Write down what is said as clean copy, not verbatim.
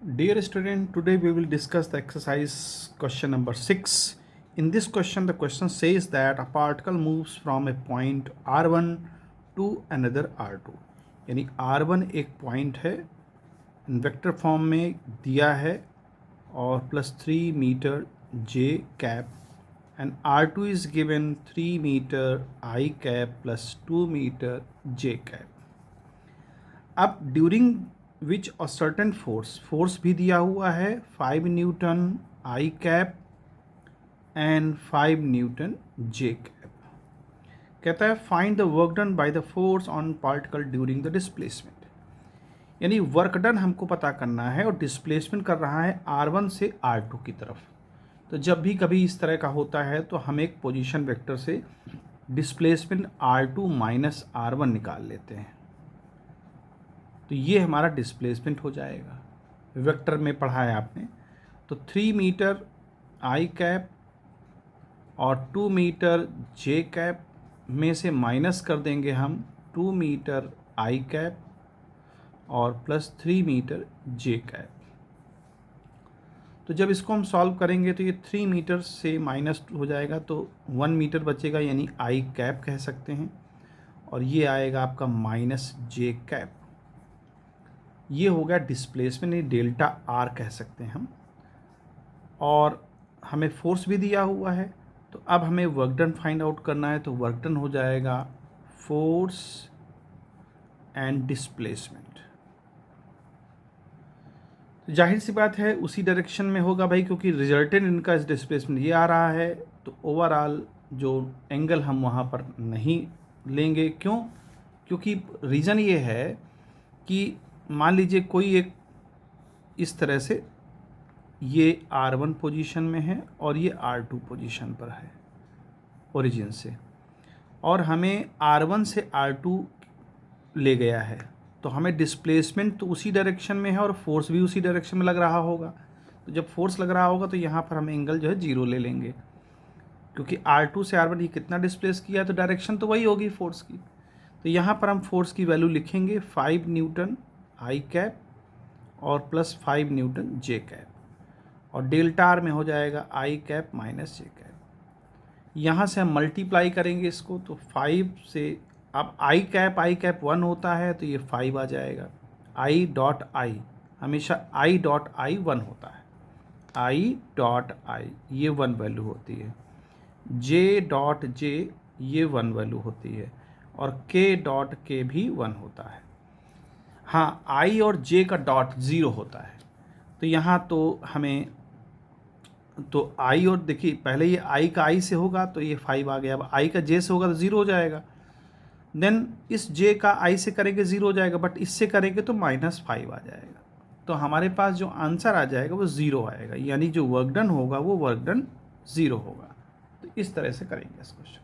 Dear student, today we will discuss the exercise question number 6. In this question, the question says that a particle moves from a point r1 to another r2. यानी r1 एक point है, vector form में दिया है और plus 3 meter j cap and r2 is given 3 meter I cap plus 2 meter j cap. अब during which a certain force भी दिया हुआ है 5 newton I cap and 5 newton J cap. कहता है find the work done by the force on particle during the displacement. यानी work done हमको पता करना है और डिस्प्लेसमेंट कर रहा है R1 से R2 की तरफ. तो जब भी कभी इस तरह का होता है तो हम एक पोजीशन वेक्टर से डिस्प्लेसमेंट R2 माइनस R1 निकाल लेते हैं. तो ये हमारा डिस्प्लेसमेंट हो जाएगा. वेक्टर में पढ़ा है आपने. तो 3 मीटर I कैप और 2 मीटर J कैप में से माइनस कर देंगे हम 2 मीटर I कैप और प्लस 3 मीटर J कैप. तो जब इसको हम सॉल्व करेंगे तो ये 3 मीटर से माइनस हो जाएगा तो 1 मीटर बचेगा, यानी I कैप कह सकते हैं, और ये आएगा आपका माइनस J कैप. ये हो गया डिस्प्लेसमेंट, ये डेल्टा आर कह सकते हैं हम. और हमें फोर्स भी दिया हुआ है. तो अब हमें वर्क डन फाइंड आउट करना है. तो वर्क डन हो जाएगा फोर्स एंड डिस्प्लेसमेंट. जाहिर सी बात है उसी डायरेक्शन में होगा भाई, क्योंकि रिजल्टेंट इनका इस डिस्प्लेसमेंट ये आ रहा है. तो ओवरऑल जो एंगल हम वहाँ पर नहीं लेंगे. क्यों? क्योंकि रीज़न ये है कि मान लीजिए कोई एक इस तरह से ये R1 पोजीशन में है और ये R2 पोजीशन पर है ओरिजिन से, और हमें R1 से R2 ले गया है. तो हमें डिस्प्लेसमेंट तो उसी डायरेक्शन में है और फोर्स भी उसी डायरेक्शन में लग रहा होगा. तो जब फोर्स लग रहा होगा तो यहाँ पर हम एंगल जो है 0 ले लेंगे, क्योंकि R2 से R1 ये कितना डिस्प्लेस किया है तो डायरेक्शन तो वही होगी फोर्स की. तो यहाँ पर हम फोर्स की वैल्यू लिखेंगे 5 न्यूटन I कैप और प्लस 5 न्यूटन J कैप, और डेल्टा आर में हो जाएगा I cap minus J cap. यहाँ से हम मल्टीप्लाई करेंगे इसको, तो 5 से अब I कैप 1 होता है तो ये 5 आ जाएगा. I डॉट I हमेशा I डॉट I 1 होता है. I डॉट I ये 1 वैल्यू होती है. J डॉट J ये 1 वैल्यू होती है, और K डॉट K भी 1 होता है. हाँ, I और J का डॉट 0 होता है. तो यहाँ तो हमें तो I और देखिए पहले ये I का I से होगा तो ये 5 आ गया. अब I का J से होगा तो 0 हो जाएगा. देन इस J का I से करेंगे 0 हो जाएगा, बट इससे करेंगे तो -5 आ जाएगा. तो हमारे पास जो आंसर आ जाएगा वो 0 आएगा, यानी जो वर्क डन होगा वो वर्क डन 0 होगा. तो इस तरह से करेंगे इस क्वेश्चन.